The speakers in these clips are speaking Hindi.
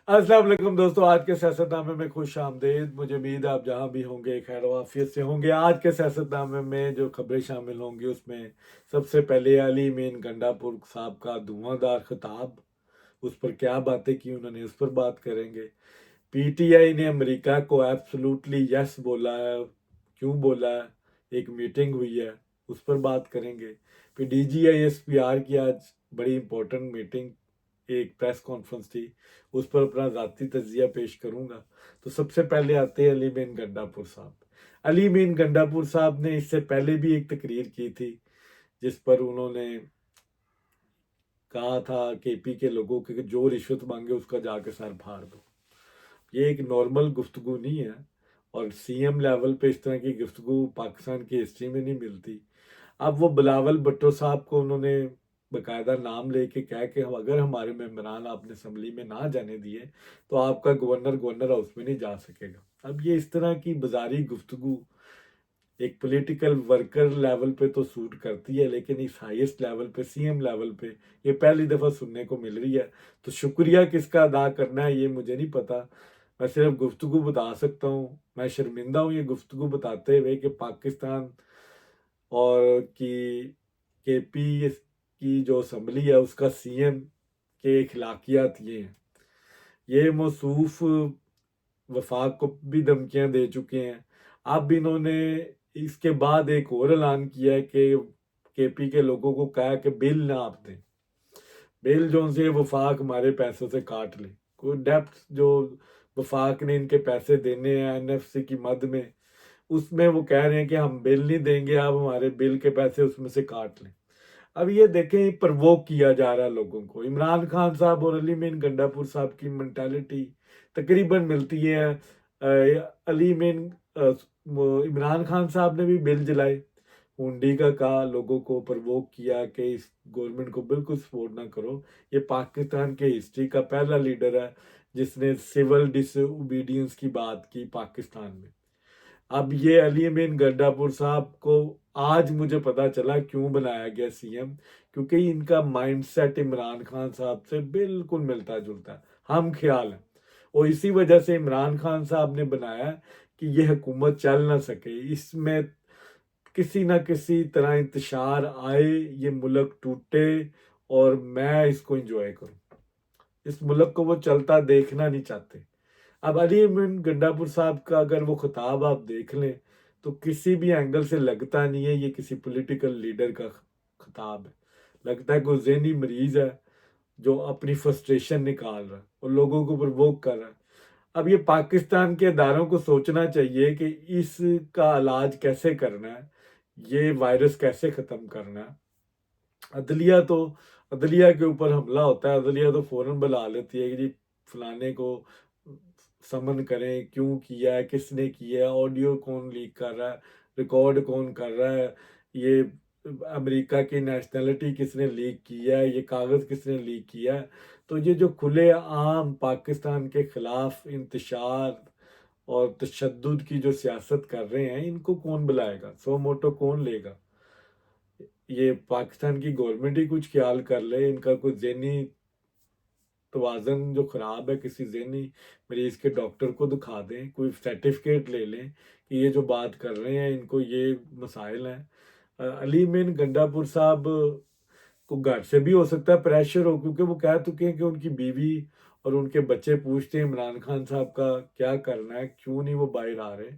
अस्सलाम वालेकुम दोस्तों, आज के सियासतनामे में खुश आमदेद। मुझे उम्मीद है आप जहां भी होंगे खैर वाफियत से होंगे। आज के सियासतनामे में जो खबरें शामिल होंगी उसमें सबसे पहले अली मीन गंडापुर साहब का धुआंधार खिताब, उस पर क्या बातें की उन्होंने, उस पर बात करेंगे। पीटीआई ने अमेरिका को एब्सोल्युटली यस बोला है, क्यों बोला है, एक मीटिंग हुई है, उस पर बात करेंगे। फिर डीजीआईएसपीआर की आज बड़ी इंपॉर्टेंट मीटिंग, एक प्रेस कॉन्फ्रेंस थी, उस पर अपना ज़ाती तजिया पेश करूंगा। तो सबसे पहले आते हैं अली मीन गंडापुर साहब। अली मीन गंडापुर साहब ने इससे पहले भी एक तकरीर की थी जिस पर उन्होंने कहा था केपी के लोगों के जो रिश्वत मांगे उसका जाके सर फाड़ दो। ये एक नॉर्मल गुफ्तगू नहीं है, और सीएम लेवल पे इस तरह की गुफ्तगू पाकिस्तान की हिस्ट्री में नहीं मिलती। अब वो बिलावल भुट्टो साहब को उन्होंने बकायदा नाम लेके कह के अगर हमारे मेम्बरान आपने असम्बली में ना जाने दिए तो आपका गवर्नर हाउस में नहीं जा सकेगा। अब ये इस तरह की बाजारी गुफ्तगू एक पॉलिटिकल वर्कर लेवल पे तो सूट करती है, लेकिन इस हाईएस्ट लेवल पे सीएम लेवल पे ये पहली दफ़ा सुनने को मिल रही है। तो शुक्रिया किसका अदा करना है ये मुझे नहीं पता, मैं सिर्फ गुफ्तगू बता सकता हूँ। मैं शर्मिंदा हूँ ये गुफ्तगू बताते हुए कि पाकिस्तान और केपी की जो असम्बली है उसका सीएम के अखलाकियात ये हैं। ये मौसूफ वफाक को भी धमकियां दे चुके हैं। अब इन्होंने इसके बाद एक और ऐलान किया है कि केपी के लोगों को कहा कि बिल ना आप दें, बिल जो से वफाक हमारे पैसों से काट ले। कोई डेप्थ जो वफाक ने इनके पैसे देने हैं एनएफसी की मद में, उसमें वो कह रहे हैं कि हम बिल नहीं देंगे, आप हमारे बिल के पैसे उसमें से काट लें। अब ये देखें, प्रवोक किया जा रहा है लोगों को। इमरान खान साहब और अली मीन गंडापुर साहब की मेंटालिटी तकरीबन मिलती है। अली मीन इमरान खान साहब ने भी बिल जलाए, हुंडी का कहा, लोगों को प्रवोक किया कि इस गवर्नमेंट को बिल्कुल सपोर्ट ना करो। ये पाकिस्तान के हिस्ट्री का पहला लीडर है जिसने सिविल डिसोबीडियंस की बात की पाकिस्तान में। अब ये अली अमीन गड्डापुर साहब को आज मुझे पता चला क्यों बनाया गया सीएम, क्योंकि इनका माइंडसेट इमरान खान साहब से बिल्कुल मिलता जुलता है, हम ख्याल है। और इसी वजह से इमरान खान साहब ने बनाया कि ये हुकूमत चल ना सके, इसमें किसी ना किसी तरह इंतशार आए, ये मुल्क टूटे और मैं इसको एंजॉय करूं। इस मुल्क को वो चलता देखना नहीं चाहते। अब अली अमीन गंडापुर साहब का अगर वो खिताब आप देख लें तो किसी भी एंगल से लगता नहीं है ये किसी पॉलिटिकल लीडर का खिताब है। लगता है कोई ज़हनी मरीज है जो अपनी फ्रस्ट्रेशन निकाल रहा है और लोगों को प्रवोक कर रहा है। अब ये पाकिस्तान के इदारों को सोचना चाहिए कि इसका इलाज कैसे करना है, ये वायरस कैसे ख़त्म करना है। अदलिया तो अदलिया के ऊपर हमला होता है, अदलिया तो फौरन बुला लेती है कि जी फलाने को समन करें, क्यों किया है, किसने किया है, ऑडियो कौन लीक कर रहा है, रिकॉर्ड कौन कर रहा है, ये अमेरिका की नेशनैलिटी किसने लीक किया है, ये कागज़ किसने लीक किया है। तो ये जो खुले आम पाकिस्तान के खिलाफ इंतशार और तशद्दुद की जो सियासत कर रहे हैं, इनको कौन बुलाएगा, सो मोटो कौन लेगा। ये पाकिस्तान की गवर्नमेंट ही कुछ ख्याल कर ले, इनका कुछ ज़हनी तवाज़न जो ख़राब है, किसी ज़हनी मरीज़ के डॉक्टर को दिखा दें, कोई सर्टिफिकेट ले लें कि ये जो बात कर रहे हैं इनको ये मसाइल हैं। अली मीन गंडापुर साहब को घर से भी हो सकता है प्रेशर हो, क्योंकि वो कह चुके हैं कि उनकी बीवी और उनके बच्चे पूछते हैं इमरान खान साहब का क्या करना है, क्यों नहीं वो बाहर आ रहे।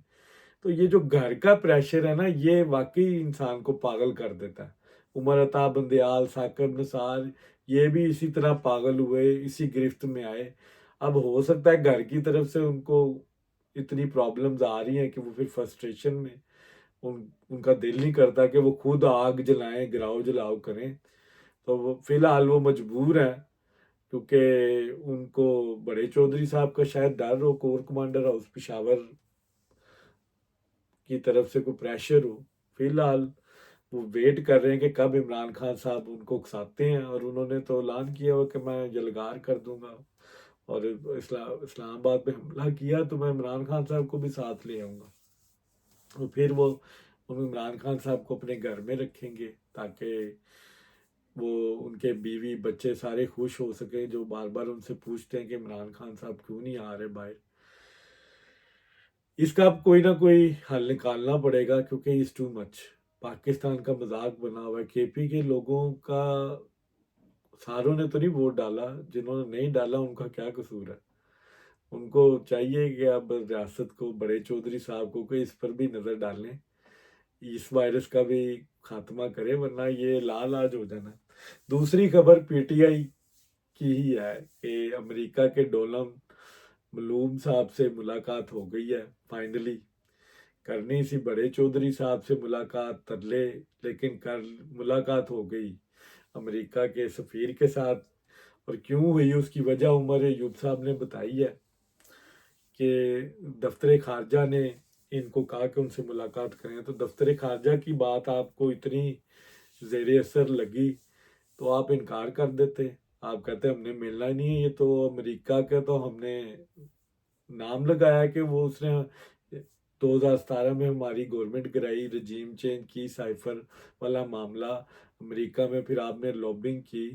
तो ये जो घर का प्रेशर है ना, ये वाकई इंसान को पागल कर देता है। उमर अता बंदयाल, साकिब निसार, ये भी इसी तरह पागल हुए, इसी गिरफ्त में आए। अब हो सकता है घर की तरफ से उनको इतनी प्रॉब्लम्स आ रही हैं कि वो फिर फ्रस्ट्रेशन में उनका दिल नहीं करता कि वो खुद आग जलाएं, गिराओ जलाओ करें। तो वो फिलहाल वो मजबूर हैं, क्योंकि उनको बड़े चौधरी साहब का शायद डर हो, कोर कमांडर हाउस पेशावर की तरफ से कोई प्रेशर हो। फिलहाल वो वेट कर रहे हैं कि कब इमरान खान साहब उनको उकसाते हैं, और उन्होंने तो ऐलान किया हुआ कि मैं जलगार कर दूंगा, और इस्लामाबाद पे हमला किया तो मैं इमरान खान साहब को भी साथ ले आऊंगा। और फिर वो इमरान खान साहब को अपने घर में रखेंगे ताकि वो उनके बीवी बच्चे सारे खुश हो सके, जो बार बार उनसे पूछते हैं कि इमरान खान साहब क्यों नहीं आ रहे बाहर। इसका अब कोई ना कोई हल निकालना पड़ेगा, क्योंकि इज टू मच। पाकिस्तान का मजाक बना हुआ है। केपी के लोगों का सारों ने तो नहीं वोट डाला, जिन्होंने नहीं डाला उनका क्या कसूर है। उनको चाहिए कि अब रियासत को, बड़े चौधरी साहब को, कि इस पर भी नजर डालें, इस वायरस का भी खात्मा करें, वरना ये लाल आज हो जाना। दूसरी खबर पीटीआई की ही है कि अमेरिका के डोलम मलूम साहब से मुलाकात हो गई है फाइनली। करनी सी बड़े चौधरी साहब से मुलाकात, तरले, लेकिन कर मुलाकात हो गई अमेरिका के सफीर के साथ। और क्यों हुई उसकी वजह उमर अयूब साहब ने बताई है कि दफ्तर खारजा ने इनको कहा कि उनसे मुलाकात करें। तो दफ्तर खारजा की बात आपको इतनी जेर असर लगी तो आप इनकार कर देते। आप कहते हमने मिलना ही नहीं है, ये तो अमेरिका का, तो हमने नाम लगाया कि वो उसने 2017 में हमारी गवर्नमेंट गिराई, रजीम चेंज की, साइफर वाला मामला अमेरिका में, फिर आपने लॉबिंग की।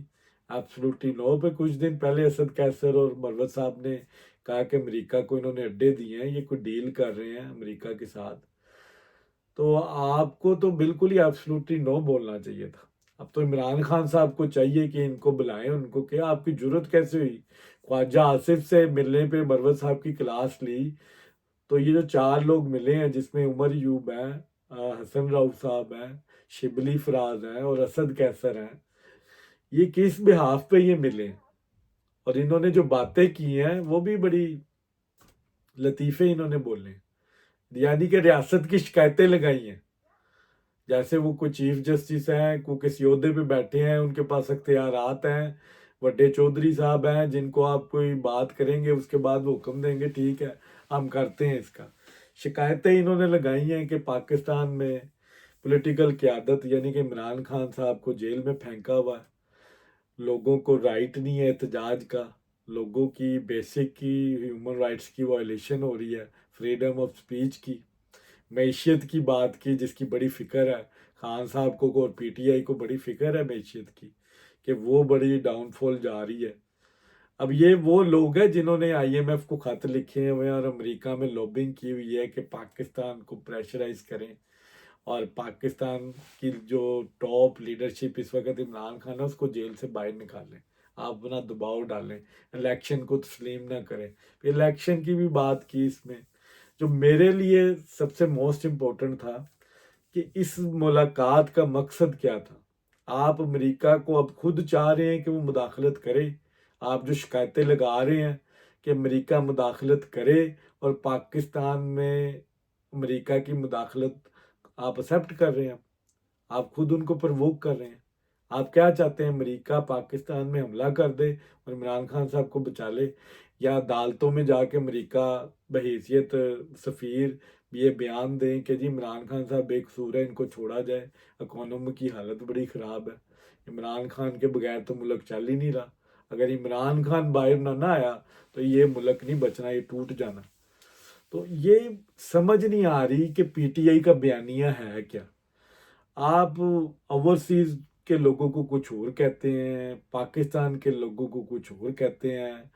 एब्सोल्युटली नो पे कुछ दिन पहले असद कैसर और मरवत साहब ने कहा कि अमेरिका को इन्होंने अड्डे दिए हैं, ये कोई डील कर रहे हैं अमेरिका के साथ। तो आपको तो बिल्कुल ही एब्सोल्युटली नो बोलना चाहिए था। अब तो इमरान खान साहब को चाहिए कि इनको बुलाएं, उनको क्या, आपकी जरूरत कैसे हुई ख्वाजा आसिफ से मिलने पे, मरवत साहब की क्लास ली। तो ये जो चार लोग मिले हैं, जिसमें उमर यूब है, हसन राउफ साहब हैं, शिबली फराज हैं और असद कैसर हैं, ये किस बिहाफ पे ये मिले, और इन्होंने जो बातें की हैं वो भी बड़ी लतीफे इन्होंने बोले, यानी कि रियासत की शिकायतें लगाई हैं। जैसे वो कोई चीफ जस्टिस हैं, कोई किसी ओहदे पे बैठे हैं, उनके पास अख्तियारात हैं, बड़े चौधरी साहब हैं, जिनको आप कोई बात करेंगे उसके बाद वो हुक्म देंगे ठीक है हम करते हैं इसका। शिकायतें इन्होंने लगाई हैं कि पाकिस्तान में पॉलिटिकल क़यादत, यानी कि इमरान खान साहब को जेल में फेंका हुआ है, लोगों को राइट नहीं है एहतजाज का, लोगों की बेसिक की ह्यूमन राइट्स की वायलेशन हो रही है, फ्रीडम ऑफ स्पीच की, मैशियत की बात की जिसकी बड़ी फिक्र है खान साहब को और पीटीआई को, बड़ी फिक्र है मैशियत की कि वो बड़ी डाउनफॉल जा रही है। अब ये वो लोग हैं जिन्होंने आईएमएफ को खत लिखे हुए हैं और अमेरिका में लॉबिंग की हुई है कि पाकिस्तान को प्रेशराइज करें, और पाकिस्तान की जो टॉप लीडरशिप इस वक्त इमरान खान है उसको जेल से बाहर निकालें, आप अपना दबाव डालें, इलेक्शन को तस्लीम ना करें। इलेक्शन की भी बात की इसमें। जो मेरे लिए सबसे मोस्ट इम्पोर्टेंट था कि इस मुलाकात का मकसद क्या था। आप अमेरिका को अब खुद चाह रहे हैं कि वो मुदाखलत करे, आप जो शिकायतें लगा रहे हैं कि अमेरिका मुदाखलत करे, और पाकिस्तान में अमेरिका की मुदाखलत आप एक्सेप्ट कर रहे हैं, आप खुद उनको प्रवोक कर रहे हैं। आप क्या चाहते हैं, अमेरिका पाकिस्तान में हमला कर दे और इमरान खान साहब को बचा ले, या अदालतों में जाके अमेरिका बहैसियत सफ़ीर ये बयान दें कि जी इमरान खान साहब बेकसूर है, इनको छोड़ा जाए, इकोनॉमी की हालत बड़ी ख़राब है, इमरान खान के बगैर तो मुल्क चल ही नहीं रहा, अगर इमरान खान बाहर ना आया तो ये मुल्क नहीं बचना, ये टूट जाना। तो ये समझ नहीं आ रही कि पीटीआई का बयानिया है क्या। आप ओवरसीज के लोगों को कुछ और कहते हैं, पाकिस्तान के लोगों को कुछ और कहते हैं।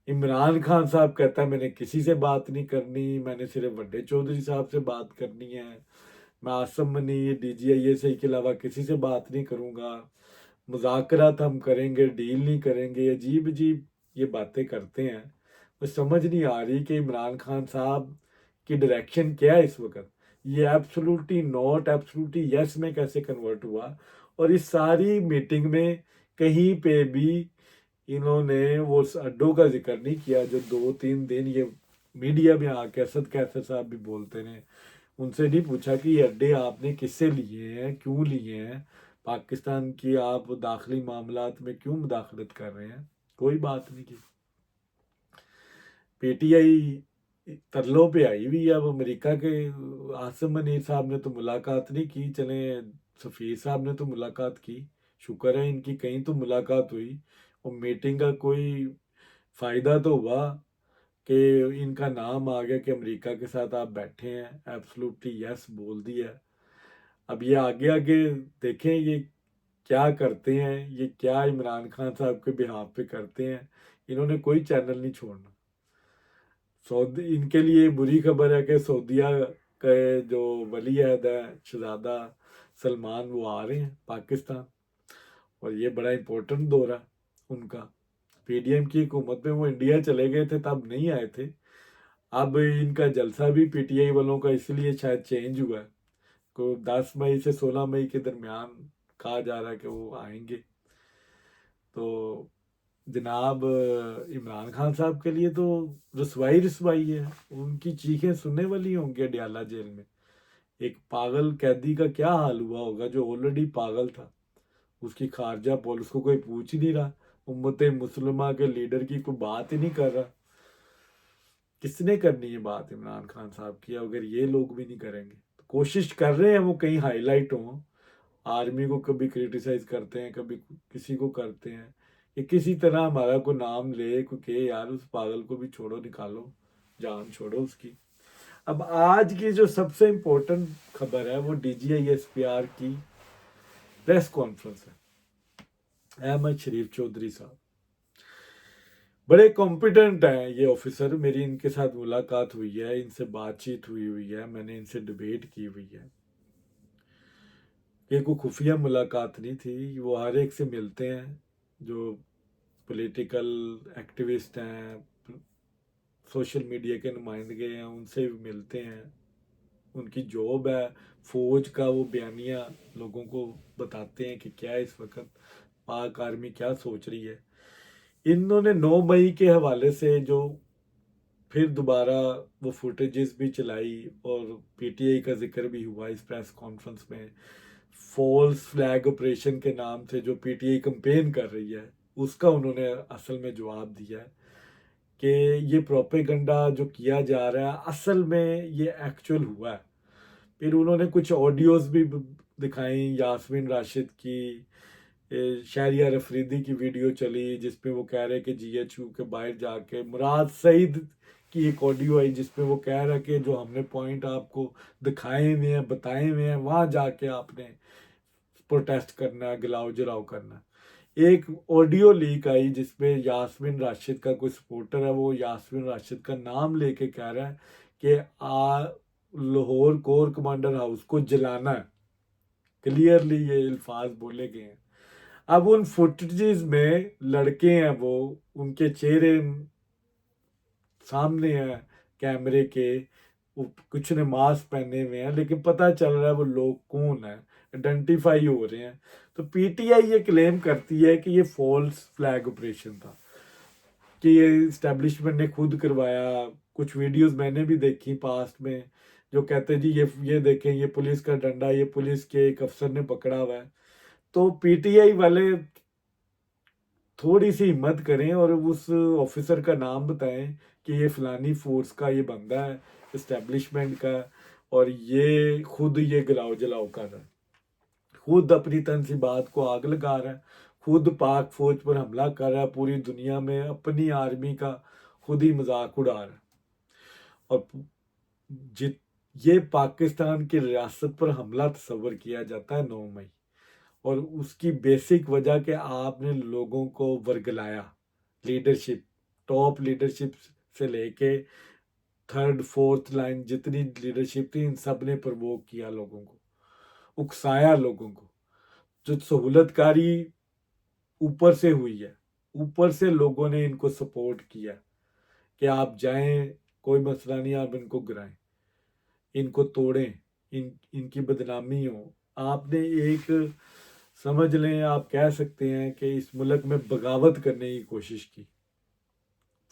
इमरान खान साहब कहता है मैंने किसी से बात नहीं करनी, मैंने सिर्फ बड़े चौधरी साहब से बात करनी है, मैं आसम मनी डीजीआईएसआई के अलावा किसी से बात नहीं करूँगा, मुज़ाकरात हम करेंगे, डील नहीं करेंगे। अजीब अजीब ये बातें करते हैं। मुझे समझ नहीं आ रही कि इमरान खान साहब की डायरेक्शन क्या है इस वक्त। ये एब्सोल्युटली नॉट, एब्सोल्युटली यस में कैसे कन्वर्ट हुआ। और इस सारी मीटिंग में कहीं पे भी इन्होंने वो अड्डों का जिक्र नहीं किया जो 2-3 दिन ये मीडिया में आके असद कैसर साहब भी बोलते रहे। उनसे नहीं पूछा कि ये अड्डे आपने किससे लिए हैं, क्यों लिए हैं, पाकिस्तान की आप दाखिली मामलात में क्यों मुदाखलत कर रहे हैं, कोई बात नहीं की। पीटीआई तरलों पे आई हुई है। अब अमेरिका के आसिम मनीर साहब ने तो मुलाकात नहीं की, चले सफ़ीर साहब ने तो मुलाकात की, शुक्र है इनकी कहीं तो मुलाकात हुई, और मीटिंग का कोई फ़ायदा तो हुआ कि इनका नाम आ गया कि अमेरिका के साथ आप बैठे हैं, एब्सोल्युटली यस बोल दिया। अब ये आगे आगे देखें ये क्या करते हैं, ये क्या इमरान खान साहब के बिहाफ पे करते हैं, इन्होंने कोई चैनल नहीं छोड़ना। सऊदी, इनके लिए बुरी खबर है कि सऊदीया के जो वली अहद है शहजादा सलमान, वो आ रहे हैं पाकिस्तान, और ये बड़ा इंपॉर्टेंट दौरा है उनका। पीडीएम की हुकूमत में वो इंडिया चले गए थे, तब नहीं आए थे। अब इनका जलसा भी पीटीआई वालों का इसलिए शायद चेंज हुआ है, को 10 मई से 16 मई के दरमियान कहा जा रहा है कि वो आएंगे। तो जनाब इमरान खान साहब के लिए तो रसवाई रसवाई है, उनकी चीखें सुनने वाली होंगी अडयाला जेल में। एक पागल कैदी का क्या हाल हुआ होगा जो ऑलरेडी पागल था, उसकी खारजा पुलिस को कोई पूछ ही नहीं रहा, उम्मत मुसलमा के लीडर की कोई बात ही नहीं कर रहा। किसने करनी है बात इमरान खान साहब की, अगर ये लोग भी नहीं करेंगे? तो कोशिश कर रहे हैं वो कहीं हाईलाइट हो, आर्मी को कभी क्रिटिसाइज करते हैं, कभी किसी को करते हैं, कि किसी तरह हमारा को नाम ले, को के यार उस पागल को भी छोड़ो, निकालो, जान छोड़ो उसकी। अब आज की जो सबसे इम्पोर्टेंट खबर है वो DGI-SPR की प्रेस कॉन्फ्रेंस है। अहमद शरीफ चौधरी साहब बड़े कॉम्पिटेंट हैं ये ऑफिसर, मेरी इनके साथ मुलाकात हुई है, इनसे बातचीत हुई हुई है, मैंने इनसे डिबेट की हुई है। ये कोई खुफिया मुलाकात नहीं थी, वो हर एक से मिलते हैं जो पॉलिटिकल एक्टिविस्ट हैं, सोशल मीडिया के नुमाइंदगे हैं, उनसे भी मिलते हैं। उनकी जॉब है फौज का, वो बयानिया लोगों को बताते हैं कि क्या इस वक्त पाक आर्मी क्या सोच रही है। इन्होंने 9 मई के हवाले से जो फिर दोबारा वो फुटेजेस भी चलाई और पीटीआई का जिक्र भी हुआ इस प्रेस कॉन्फ्रेंस में। फॉल्स फ्लैग ऑपरेशन के नाम से जो पीटीआई कंपेन कर रही है, उसका उन्होंने असल में जवाब दिया है कि ये प्रोपेगेंडा जो किया जा रहा है असल में ये एक्चुअल हुआ है। फिर उन्होंने कुछ ऑडियोज भी दिखाई, यास्मीन राशिद की, शहरियार अफरीदी की वीडियो चली जिसपे वो कह रहे कि जीएचयू के बाहर जाके मुराद सईद की एक ऑडियो आई जिसपे वो कह रहा कि जो हमने पॉइंट आपको दिखाए हुए हैं, बताए हुए हैं, वहां जाके आपने प्रोटेस्ट करना है, गिलाओ जलाओ करना है। एक ऑडियो लीक आई जिसपे यास्मीन राशिद का कोई सपोर्टर है, वो यास्मीन राशिद का नाम लेके कह रहा है कि लाहौर कोर कमांडर हाउस को जलाना है। क्लियरली ये अल्फाज बोले गए हैं। अब उन फुटेजेस में लड़के हैं, वो उनके चेहरे सामने हैं कैमरे के, वो कुछ ने मास्क पहने हुए हैं, लेकिन पता चल रहा है वो लोग कौन है, आइडेंटिफाई हो रहे हैं। तो पीटीआई ये क्लेम करती है कि ये फॉल्स फ्लैग ऑपरेशन था, कि ये इस्टेब्लिशमेंट ने खुद करवाया। कुछ वीडियोस मैंने भी देखी पास्ट में जो कहते हैं जी ये देखें, ये पुलिस का डंडा, ये पुलिस के एक अफसर ने पकड़ा हुआ है। तो पीटीआई वाले थोड़ी सी हिम्मत करें और उस ऑफिसर का नाम बताएं कि ये फलानी फोर्स का ये बंदा है, इस्टेब्लिशमेंट का, और ये खुद ये गिलाओ जलाओ कर रहा है, खुद अपनी तनसीबात को आग लगा रहा है, खुद पाक फौज पर हमला कर रहा है, पूरी दुनिया में अपनी आर्मी का खुद ही मजाक उड़ा रहा है। और जित ये पाकिस्तान की रियासत पर हमला तस्वर किया जाता है 9 मई, और उसकी बेसिक वजह कि आपने लोगों को वर्गलाया, लीडरशिप, टॉप लीडरशिप से लेके थर्ड फोर्थ लाइन जितनी लीडरशिप थी, इन सब ने प्रवोक किया लोगों को, उकसाया लोगों को। जो सहूलतकारी ऊपर से हुई है, ऊपर से लोगों ने इनको सपोर्ट किया कि आप जाएं, कोई मसला नहीं, आप इनको गिराएं, इनको तोड़ें, इनकी बदनामी हो। आपने एक, समझ लें, आप कह सकते हैं कि इस मुल्क में बगावत करने की कोशिश की,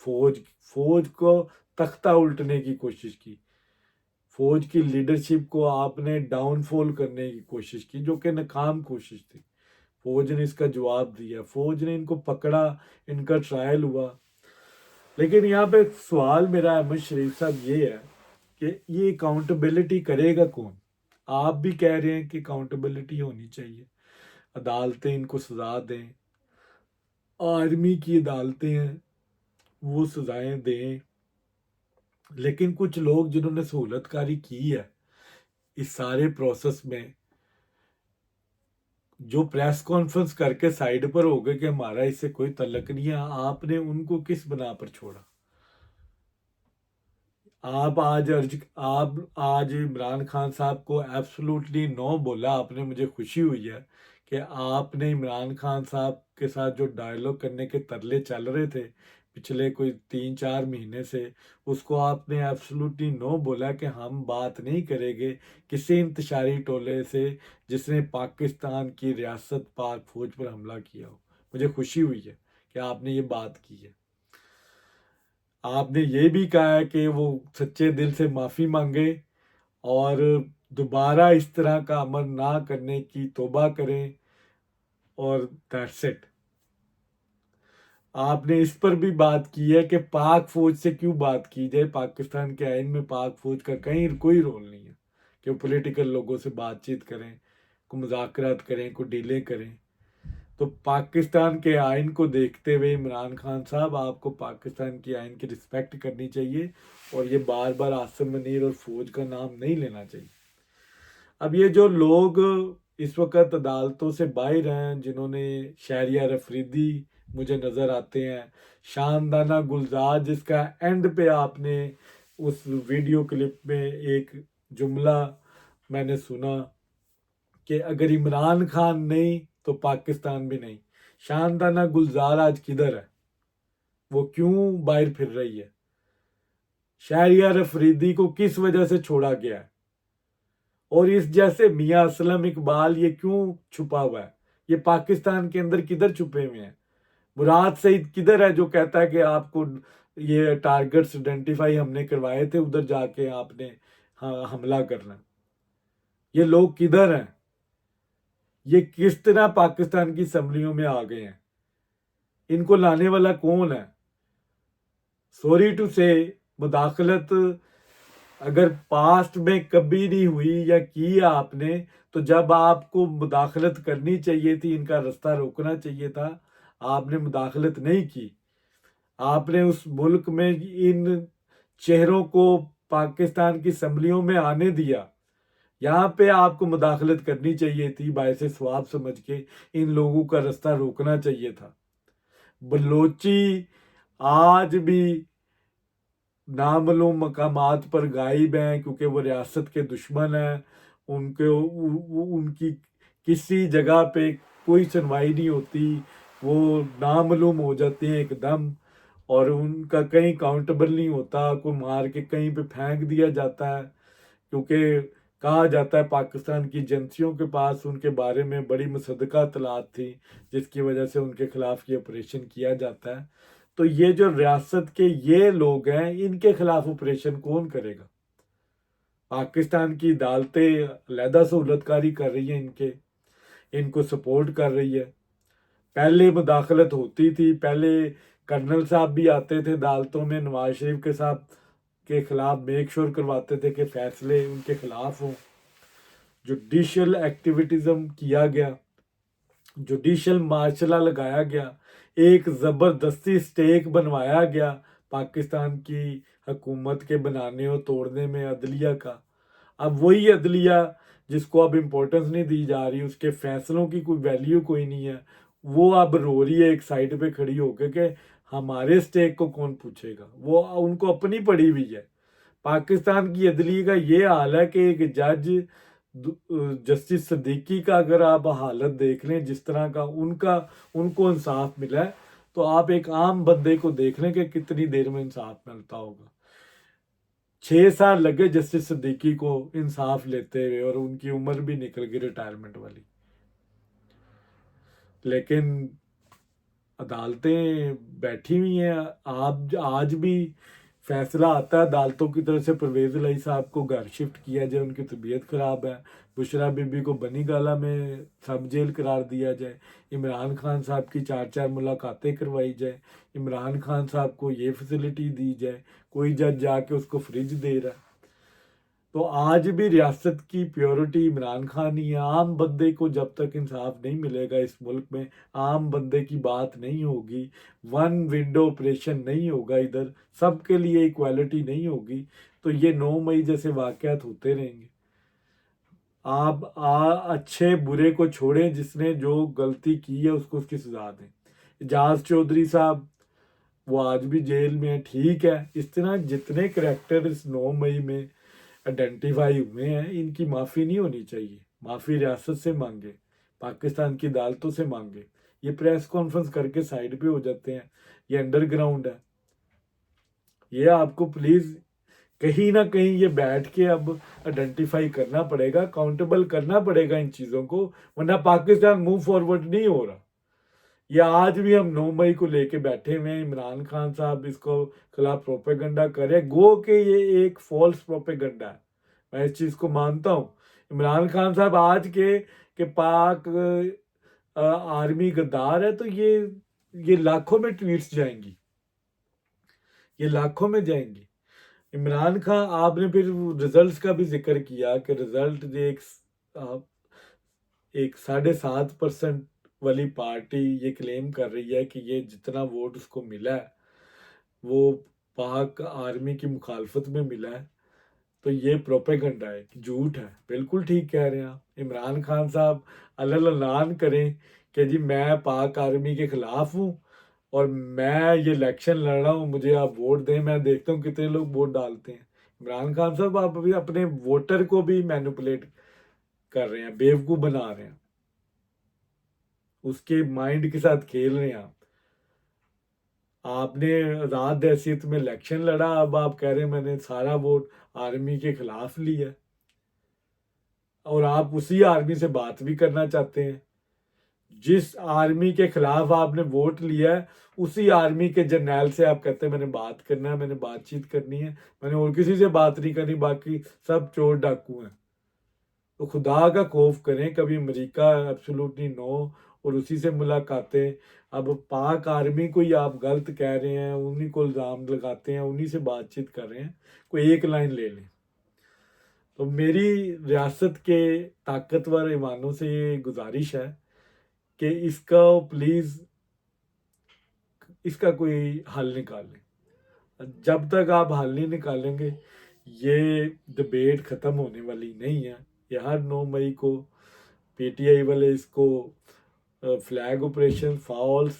फौज फौज को तख्ता उल्टने की कोशिश की, फौज की लीडरशिप को आपने डाउनफॉल करने की कोशिश की, जो कि नाकाम कोशिश थी। फौज ने इसका जवाब दिया, फौज ने इनको पकड़ा, इनका ट्रायल हुआ। लेकिन यहाँ पे सवाल मेरा अहमद शरीफ साहब ये है कि ये अकाउंटेबिलिटी करेगा कौन? आप भी कह रहे हैं कि अकाउंटेबिलिटी होनी चाहिए, अदालतें इनको सजा दें, आर्मी की अदालतें हैं वो सजाएं दें, लेकिन कुछ लोग जिन्होंने सहूलतकारी की है इस सारे प्रोसेस में, जो प्रेस कॉन्फ्रेंस करके साइड पर हो गए कि हमारा इससे कोई तल्लक नहीं है, आपने उनको किस बना पर छोड़ा? आप आज इमरान खान साहब को एब्सोल्युटली नो बोला। आपने, मुझे खुशी हुई है कि आपने इमरान खान साहब के साथ जो डायलॉग करने के तरले चल रहे थे पिछले कोई 3-4 महीने से, उसको आपने एब्सोल्युटली नो बोला कि हम बात नहीं करेंगे किसी इंतशारी टोले से जिसने पाकिस्तान की रियासत पाक फौज पर हमला किया हो। मुझे खुशी हुई है कि आपने ये बात की है। आपने ये भी कहा है कि वो सच्चे दिल से माफ़ी मांगे और दोबारा इस तरह का अमल ना करने की तौबा करें, और दैट्स इट। आपने इस पर भी बात की है कि पाक फौज से क्यों बात की जाए। पाकिस्तान के आइन में पाक फौज का कहीं कोई रोल नहीं है कि वो पॉलिटिकल लोगों से बातचीत करें, को मुज़ाकरात करें, को डीलें करें। तो पाकिस्तान के आइन को देखते हुए इमरान खान साहब, आपको पाकिस्तान की आइन की रिस्पेक्ट करनी चाहिए और ये बार बार आसिम मुनीर और फौज का नाम नहीं लेना चाहिए। अब ये जो लोग इस वक्त अदालतों से बाहर हैं, जिन्होंने शहरियार अफरीदी मुझे नज़र आते हैं, शानदाना गुलजार, जिसका एंड पे आपने उस वीडियो क्लिप में एक जुमला मैंने सुना कि अगर इमरान खान नहीं तो पाकिस्तान भी नहीं। शानदाना गुलजार आज किधर है? वो क्यों बाहर फिर रही है? शहरियार अफरीदी को किस वजह से छोड़ा गया है? और इस जैसे मियां असलम इकबाल ये क्यों छुपा हुआ है? ये पाकिस्तान के अंदर किधर छुपे हुए हैं? मुराद सईद किधर है जो कहता है कि आपको ये टारगेट्स आइडेंटिफाई हमने करवाए थे, उधर जाके आपने हमला करना? ये लोग किधर हैं? ये किस तरह पाकिस्तान की असम्बलियों में आ गए हैं? इनको लाने वाला कौन है? सॉरी टू से, मुदाखलत अगर पास्ट में कभी नहीं हुई या की आपने, तो जब आपको मुदाखलत करनी चाहिए थी, इनका रास्ता रोकना चाहिए था, आपने मुदाखलत नहीं की। आपने उस मुल्क में इन चेहरों को पाकिस्तान की असम्बलियों में आने दिया। यहाँ पे आपको मुदाखलत करनी चाहिए थी, बायसे स्वाब समझ के इन लोगों का रास्ता रोकना चाहिए था। बलोची आज भी नामालूम मकामात पर गायब हैं क्योंकि वो रियासत के दुश्मन हैं। उनकी किसी जगह पे कोई सुनवाई नहीं होती, वो नामालूम हो जाते हैं एकदम, और उनका कहीं काउंटेबल नहीं होता, को मार के कहीं पे फेंक दिया जाता है क्योंकि कहा जाता है पाकिस्तान की एजेंसियों के पास उनके बारे में बड़ी मुसद्दका इत्तलात थी, जिसकी वजह से उनके खिलाफ ये ऑपरेशन किया जाता है। तो ये जो रियासत के ये लोग हैं, इनके खिलाफ ऑपरेशन कौन करेगा? पाकिस्तान की अदालतें अलहदा सहूलतकारी कर रही है, इनको सपोर्ट कर रही है। पहले मुदाखलत होती थी, पहले कर्नल साहब भी आते थे अदालतों में, नवाज शरीफ के साथ के खिलाफ मेक श्योर करवाते थे कि फैसले उनके खिलाफ हों। जुडिशल एक्टिविटिज्म किया गया, जुडिशल मार्शल लगाया गया, एक ज़बरदस्ती स्टेक बनवाया गया पाकिस्तान की हुकूमत के बनाने और तोड़ने में अदलिया का। अब वही अदलिया जिसको अब इम्पोर्टेंस नहीं दी जा रही, उसके फैसलों की कोई वैल्यू कोई नहीं है, वो अब रो रही है एक साइड पे खड़ी होकर कि हमारे स्टेक को कौन पूछेगा। वो उनको अपनी पड़ी हुई है। पाकिस्तान की अदलिया का ये हाल है कि एक जज जस्टिस सिद्दीकी का अगर आप हालत देख लें, जिस तरह का उनको इंसाफ मिला है, तो आप एक आम बंदे को देख लें कि कितनी देर में इंसाफ मिलता होगा। 6 साल लगे जस्टिस सिद्दीकी को इंसाफ लेते हुए और उनकी उम्र भी निकल गई रिटायरमेंट वाली। लेकिन अदालतें बैठी हुई हैं। आप आज भी फैसला आता है अदालतों की तरफ से, परवेज इलाही साहब को घर शिफ्ट किया जाए, उनकी तबीयत खराब है, बुशरा बीबी को बनी गाला में सब जेल करार दिया जाए, इमरान खान साहब की 4-4 मुलाकातें करवाई जाए, इमरान खान साहब को ये फैसिलिटी दी जाए, कोई जज जाके उसको फ्रिज दे रहा है। तो आज भी रियासत की प्योरिटी इमरान खान ही है। आम बंदे को जब तक इंसाफ नहीं मिलेगा इस मुल्क में, आम बंदे की बात नहीं होगी, वन विंडो ऑपरेशन नहीं होगा, इधर सबके लिए इक्वालिटी नहीं होगी, तो ये 9 मई जैसे वाकयात होते रहेंगे। आप अच्छे बुरे को छोड़ें, जिसने जो गलती की है उसको उसकी सजा दें। एजाज चौधरी साहब वो आज भी जेल में है, ठीक है। इस तरह जितने करैक्टर इस 9 मई में आइडेंटिफाई हुए हैं, इनकी माफ़ी नहीं होनी चाहिए। माफ़ी रियासत से मांगे, पाकिस्तान की अदालतों से मांगे। ये प्रेस कॉन्फ्रेंस करके साइड पे हो जाते हैं, ये अंडरग्राउंड है। ये आपको प्लीज़ कहीं ना कहीं ये बैठ के अब आइडेंटिफाई करना पड़ेगा, अकाउंटेबल करना पड़ेगा इन चीज़ों को, वरना पाकिस्तान मूव फॉरवर्ड नहीं हो रहा। ये आज भी हम 9 मई को लेके बैठे हुए हैं, इमरान खान साहब इसको खिलाफ प्रोपेगंडा करे, गो के ये एक फॉल्स प्रोपेगंडा है। मैं इस चीज़ को मानता हूँ। इमरान खान साहब आज के पाक आर्मी गद्दार है, तो ये लाखों में ट्वीट्स जाएंगी, ये लाखों में जाएंगी। इमरान खान, आपने फिर रिजल्ट्स का भी जिक्र किया कि रिजल्ट एक 7.5% वाली पार्टी ये क्लेम कर रही है कि ये जितना वोट उसको मिला है वो पाक आर्मी की मुखालफत में मिला है। तो ये प्रोपेगंडा है, झूठ है। बिल्कुल ठीक कह रहे हैं आप। इमरान खान साहब अलग करें कि जी मैं पाक आर्मी के खिलाफ हूँ और मैं ये इलेक्शन लड़ रहा हूँ, मुझे आप वोट दें, मैं देखता हूँ कितने लोग वोट डालते हैं। इमरान खान साहब आप अभी अपने वोटर को भी मैनिपुलेट कर रहे हैं, बेवकूफ़ बना रहे हैं, उसके माइंड के साथ खेल रहे हैं आप। आपने आज़ाद हैसियत में इलेक्शन लड़ा, अब आप कह रहे हैं मैंने सारा वोट आर्मी के खिलाफ लिया, और आप उसी आर्मी से बात भी करना चाहते हैं। जिस आर्मी के खिलाफ आपने वोट लिया है उसी आर्मी के जर्नैल से आप कहते हैं मैंने बात करना है, मैंने बातचीत करनी है, मैंने और किसी से बात नहीं करनी, बाकी सब चोर डाकू हैं। तो खुदा का खौफ करें, कभी अमेरिका एब्सोल्युटली नो और उसी से मुलाकातें। अब पाक आर्मी को ही आप गलत कह रहे हैं, उन्हीं को इल्ज़ाम लगाते हैं, उन्हीं से बातचीत कर रहे हैं, कोई एक लाइन ले लें। तो मेरी रियासत के ताकतवर ईमानों से ये गुजारिश है कि इसका प्लीज़ इसका कोई हल निकालें। जब तक आप हल नहीं निकालेंगे ये डिबेट ख़त्म होने वाली नहीं है। ये हर 9 मई को पीटीआई वाले इसको flag operation, false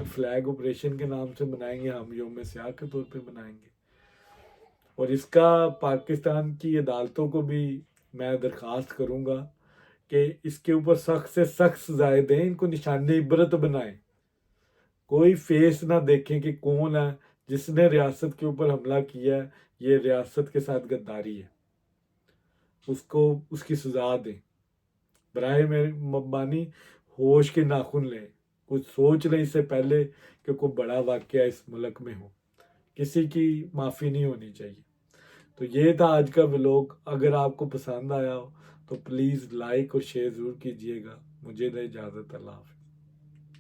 flag operation के नाम से मनाएंगे, हम योम स्याह के तौर पे मनाएंगे। और इसका पाकिस्तान की अदालतों को भी मैं दरख्वास्त करूंगा कि इसके ऊपर सख्त से सख्त सजाएं दें, इनको निशाने इबरत बनाएं। कोई फेस ना देखें कि कौन है जिसने रियासत के ऊपर हमला किया है, ये रियासत के साथ गद्दारी है, उसको उसकी सजा दें। बराए मेरी मबानी होश के नाखून लें, कुछ सोच लें इससे पहले कि कोई बड़ा वाकया इस मुल्क में हो। किसी की माफ़ी नहीं होनी चाहिए। तो ये था आज का व्लॉग। अगर आपको पसंद आया हो तो प्लीज़ लाइक और शेयर ज़रूर कीजिएगा। मुझे दे इजाज़त, अल्लाह हाफ़िज़।